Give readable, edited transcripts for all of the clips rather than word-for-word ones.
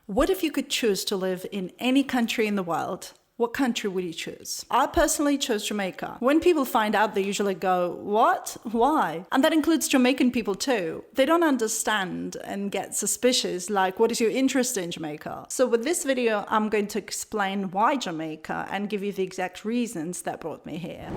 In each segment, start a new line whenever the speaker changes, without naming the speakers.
What if you could choose to live in any country in the world? What country would you choose? I personally chose Jamaica. When people find out, they usually go, what? Why? And that includes Jamaican people too. They don't understand and get suspicious, like, what is your interest in Jamaica? So with this video, I'm going to explain why Jamaica and give you the exact reasons that brought me here.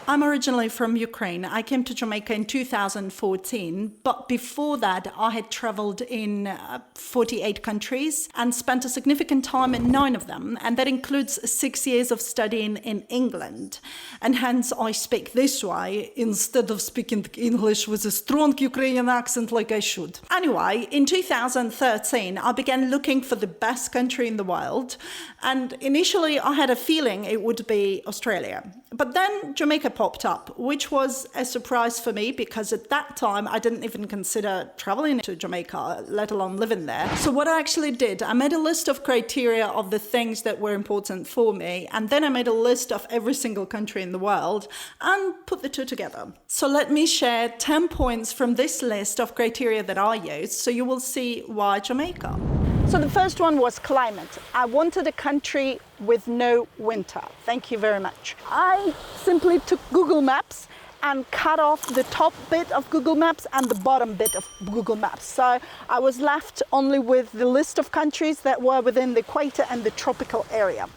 I'm originally from Ukraine. I came to Jamaica in 2014, but before that I had traveled in 48 countries and spent a significant time in 9 of them, and that includes 6 years of studying in England. And hence I speak this way instead of speaking English with a strong Ukrainian accent like I should. Anyway, in 2013 I began looking for the best country in the world, and initially I had a feeling it would be Australia. But then Jamaica popped up, which was a surprise for me because at that time I didn't even consider traveling to Jamaica, let alone living there. So what I actually did, I made a list of criteria of the things that were important for me, and then I made a list of every single country in the world and put the two together. So let me share 10 points from this list of criteria that I used so you will see why Jamaica. So the first one was climate. I wanted a country with no winter. Thank you very much. I simply took Google Maps and cut off the top bit of Google Maps and the bottom bit of Google Maps. So I was left only with the list of countries that were within the equator and the tropical area.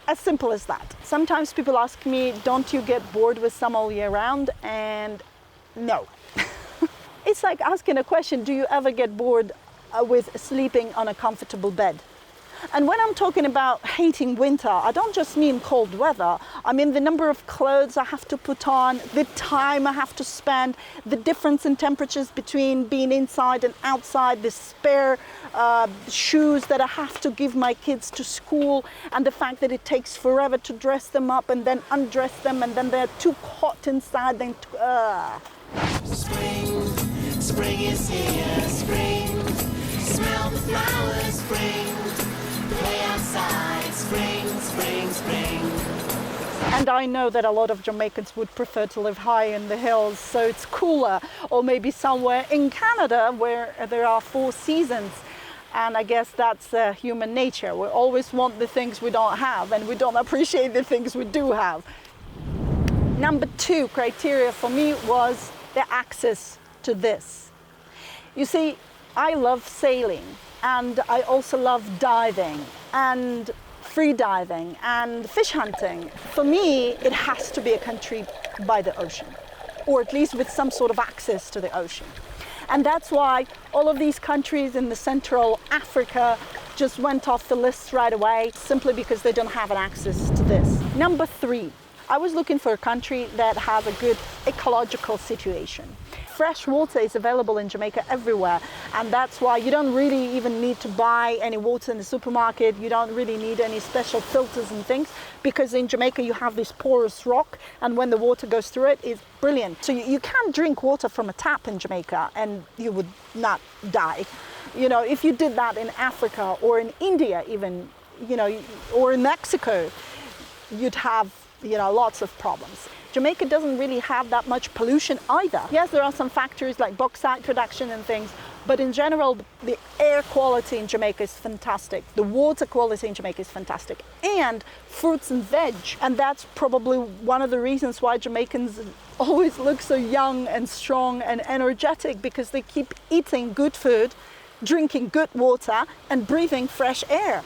As simple as that. Sometimes people ask me, don't you get bored with summer all year round? And no. It's like asking a question, do you ever get bored with sleeping on a comfortable bed? And when I'm talking about hating winter, I don't just mean cold weather. I mean the number of clothes I have to put on, the time I have to spend, the difference in temperatures between being inside and outside, the spare shoes that I have to give my kids to school, and the fact that it takes forever to dress them up and then undress them, and then they're too hot inside. Then
Spring is here, spring. Smell the flowers, spring. Play outside, spring, spring, spring.
And I know that a lot of Jamaicans would prefer to live high in the hills, so it's cooler, or maybe somewhere in Canada where there are 4 seasons. And I guess that's human nature. We always want the things we don't have, and we don't appreciate the things we do have. Number 2 criteria for me was the access to this. You see, I love sailing, and I also love diving and free diving and fish hunting. For me, it has to be a country by the ocean, or at least with some sort of access to the ocean. And that's why all of these countries in the Central Africa just went off the list right away, simply because they don't have an access to this. Number 3, I was looking for a country that has a good ecological situation. Fresh water is available in Jamaica everywhere, and that's why you don't really even need to buy any water in the supermarket. You don't really need any special filters and things, because in Jamaica you have this porous rock, and when the water goes through it, it's brilliant. So you can't drink water from a tap in Jamaica and you would not die. You know, if you did that in Africa or in India even, you know, or in Mexico, you'd have, you know, lots of problems. Jamaica doesn't really have that much pollution either. Yes, there are some factories like bauxite production and things, but in general, the air quality in Jamaica is fantastic. The water quality in Jamaica is fantastic. And fruits and veg. And that's probably one of the reasons why Jamaicans always look so young and strong and energetic, because they keep eating good food, drinking good water, and breathing fresh air.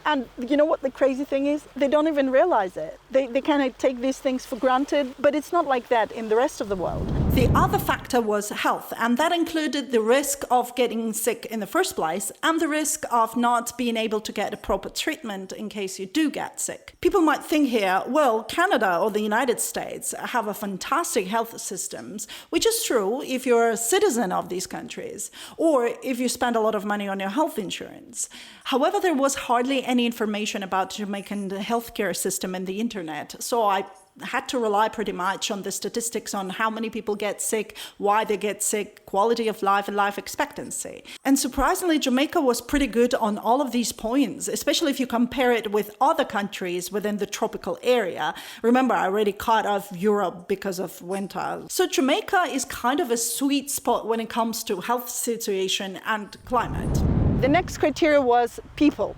And you know what the crazy thing is? They don't even realize it. They kind of take these things for granted, but it's not like that in the rest of the world. The other factor was health, and that included the risk of getting sick in the first place and the risk of not being able to get a proper treatment in case you do get sick. People might think here, well, Canada or the United States have a fantastic health systems, which is true if you're a citizen of these countries or if you spend a lot of money on your health insurance. However, there was hardly any information about the Jamaican healthcare system in the internet, so I had to rely pretty much on the statistics on how many people get sick, why they get sick, quality of life, and life expectancy. And surprisingly, Jamaica was pretty good on all of these points, especially if you compare it with other countries within the tropical area. Remember, I already cut off Europe because of winter. So Jamaica is kind of a sweet spot when it comes to health situation and climate. The next criteria was people.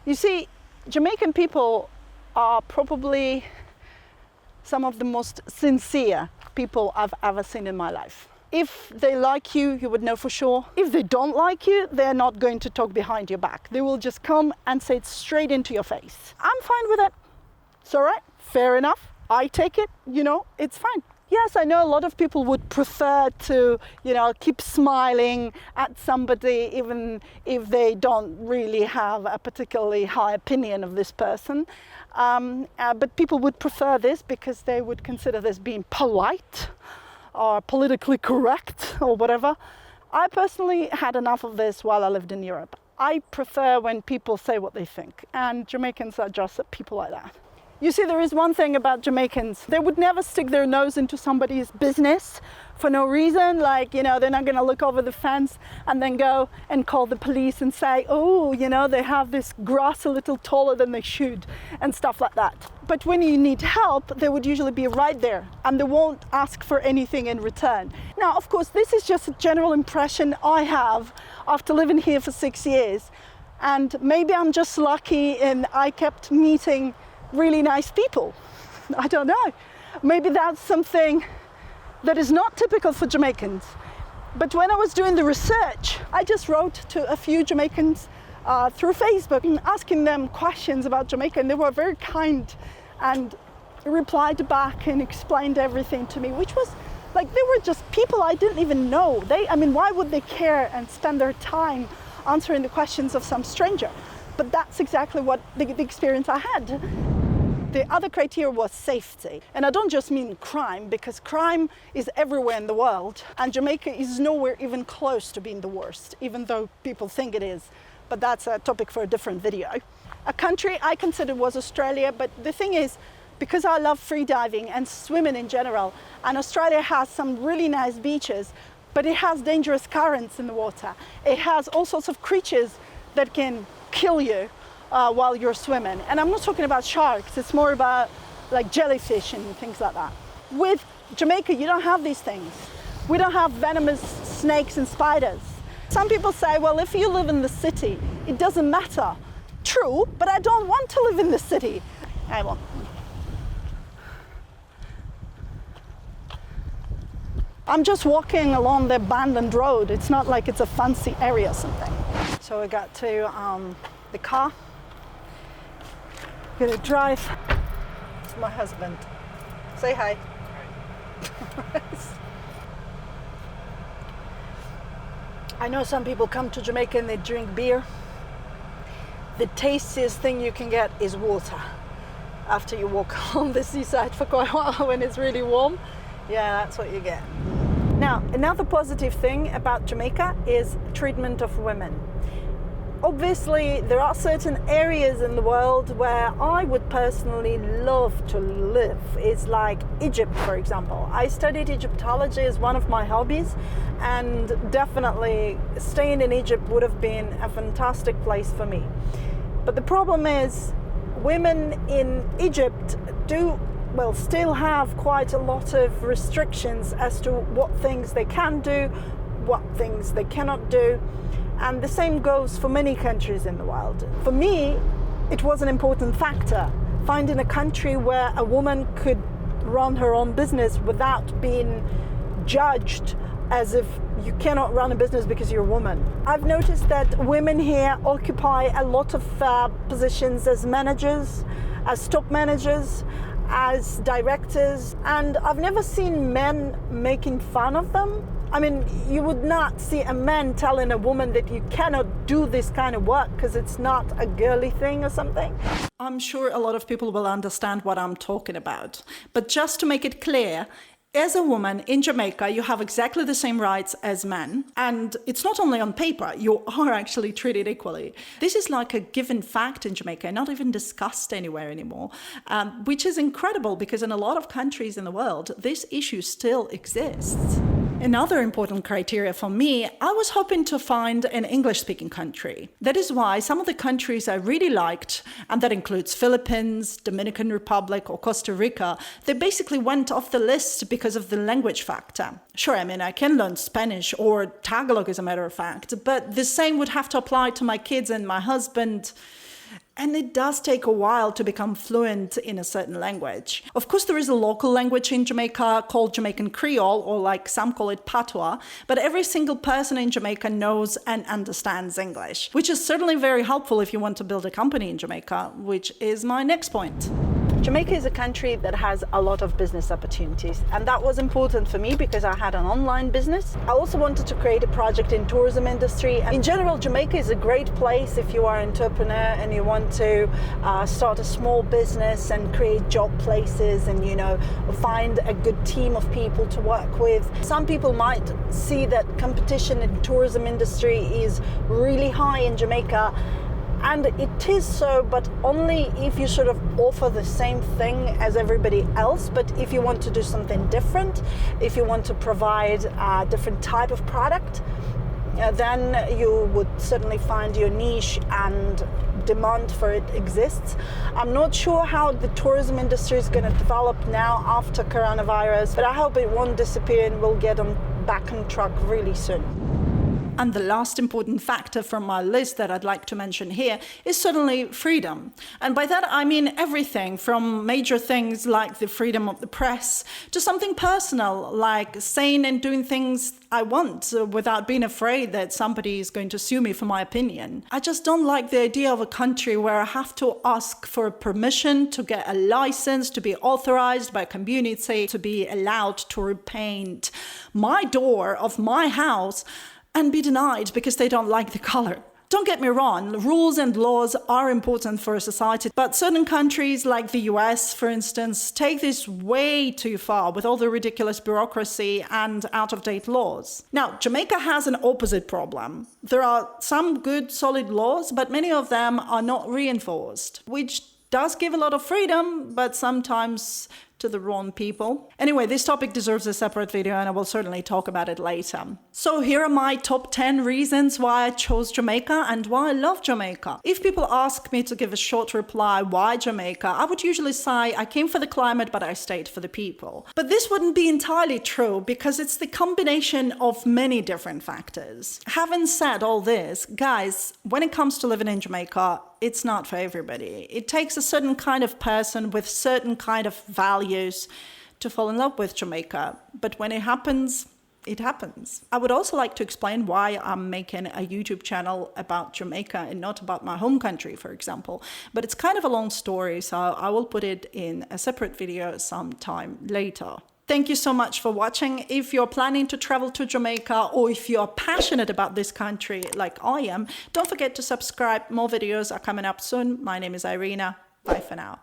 You see, Jamaican people are probably some of the most sincere people I've ever seen in my life. If they like you, you would know for sure. If they don't like you, they're not going to talk behind your back. They will just come and say it straight into your face. I'm fine with it. It's all right, fair enough. I take it, it's fine. Yes, I know a lot of people would prefer to, keep smiling at somebody even if they don't really have a particularly high opinion of this person. But people would prefer this because they would consider this being polite or politically correct or whatever. I personally had enough of this while I lived in Europe. I prefer when people say what they think, and Jamaicans are just people like that. You see, there is one thing about Jamaicans. They would never stick their nose into somebody's business for no reason. Like, they're not going to look over the fence and then go and call the police and say, oh, they have this grass a little taller than they should and stuff like that. But when you need help, they would usually be right there and they won't ask for anything in return. Now, of course, this is just a general impression I have after living here for 6 years. And maybe I'm just lucky and I kept meeting really nice people. I don't know. Maybe that's something that is not typical for Jamaicans. But when I was doing the research, I just wrote to a few Jamaicans through Facebook and asking them questions about Jamaica, and they were very kind and replied back and explained everything to me, which was like, they were just people I didn't even know. Why would they care and spend their time answering the questions of some stranger? But that's exactly what the experience I had. The other criteria was safety. And I don't just mean crime, because crime is everywhere in the world. And Jamaica is nowhere even close to being the worst, even though people think it is. But that's a topic for a different video. A country I considered was Australia, but the thing is, because I love free diving and swimming in general, and Australia has some really nice beaches, but it has dangerous currents in the water. It has all sorts of creatures that can kill you while you're swimming. And I'm not talking about sharks, it's more about like jellyfish and things like that. With Jamaica, you don't have these things. We don't have venomous snakes and spiders. Some people say, well, if you live in the city, it doesn't matter. True, but I don't want to live in the city. I will. I'm just walking along the abandoned road. It's not like it's a fancy area or something. So we got to the car. Gonna drive. It's my husband. Say hi. Hi. I know some people come to Jamaica and they drink beer. The tastiest thing you can get is water after you walk on the seaside for quite a while when it's really warm. Yeah, that's what you get. Now, another positive thing about Jamaica is treatment of women. Obviously, there are certain areas in the world where I would personally love to live. It's like Egypt, for example. I studied Egyptology as one of my hobbies, and definitely staying in Egypt would have been a fantastic place for me. But the problem is, women in Egypt still have quite a lot of restrictions as to what things they can do, what things they cannot do. And the same goes for many countries in the world. For me, it was an important factor, finding a country where a woman could run her own business without being judged as if you cannot run a business because you're a woman. I've noticed that women here occupy a lot of positions as managers, as top managers, as directors, and I've never seen men making fun of them. I mean, you would not see a man telling a woman that you cannot do this kind of work because it's not a girly thing or something. I'm sure a lot of people will understand what I'm talking about. But just to make it clear, As a woman in Jamaica, you have exactly the same rights as men. And it's not only on paper, you are actually treated equally. This is like a given fact in Jamaica, not even discussed anywhere anymore, which is incredible because in a lot of countries in the world, this issue still exists. Another important criteria for me, I was hoping to find an English-speaking country. That is why some of the countries I really liked, and that includes Philippines, Dominican Republic, or Costa Rica, they basically went off the list because of the language factor. Sure, I mean, I can learn Spanish or Tagalog as a matter of fact, but the same would have to apply to my kids and my husband. And it does take a while to become fluent in a certain language. Of course, there is a local language in Jamaica called Jamaican Creole, or like some call it Patois, but every single person in Jamaica knows and understands English, which is certainly very helpful if you want to build a company in Jamaica, which is my next point. Jamaica is a country that has a lot of business opportunities, and that was important for me because I had an online business. I also wanted to create a project in tourism industry. In general, Jamaica is a great place if you are an entrepreneur and you want to start a small business and create job places and, you know, find a good team of people to work with. Some people might see that competition in tourism industry is really high in Jamaica. And it is so, but only if you sort of offer the same thing as everybody else. But if you want to do something different, if you want to provide a different type of product, then you would certainly find your niche and demand for it exists. I'm not sure how the tourism industry is going to develop now after coronavirus, but I hope it won't disappear and we'll get back on track really soon. And the last important factor from my list that I'd like to mention here is certainly freedom. And by that, I mean everything from major things like the freedom of the press to something personal like saying and doing things I want without being afraid that somebody is going to sue me for my opinion. I just don't like the idea of a country where I have to ask for permission to get a license, to be authorized by a community, to be allowed to repaint my door of my house and be denied because they don't like the color. Don't get me wrong, rules and laws are important for a society, but certain countries like the US, for instance, take this way too far with all the ridiculous bureaucracy and out-of-date laws. Now, Jamaica has an opposite problem. There are some good, solid laws, but many of them are not reinforced, which does give a lot of freedom, but sometimes to the wrong people. Anyway, this topic deserves a separate video and I will certainly talk about it later. So here are my top 10 reasons why I chose Jamaica and why I love Jamaica. If people ask me to give a short reply, why Jamaica, I would usually say I came for the climate, but I stayed for the people. But this wouldn't be entirely true because it's the combination of many different factors. Having said all this, guys, when it comes to living in Jamaica, it's not for everybody. It takes a certain kind of person with certain kind of values to fall in love with Jamaica. But when it happens, it happens. I would also like to explain why I'm making a YouTube channel about Jamaica and not about my home country, for example. But it's kind of a long story, so I will put it in a separate video sometime later. Thank you so much for watching. If you're planning to travel to Jamaica or if you're passionate about this country like I am, don't forget to subscribe. More videos are coming up soon. My name is Irina. Bye for now.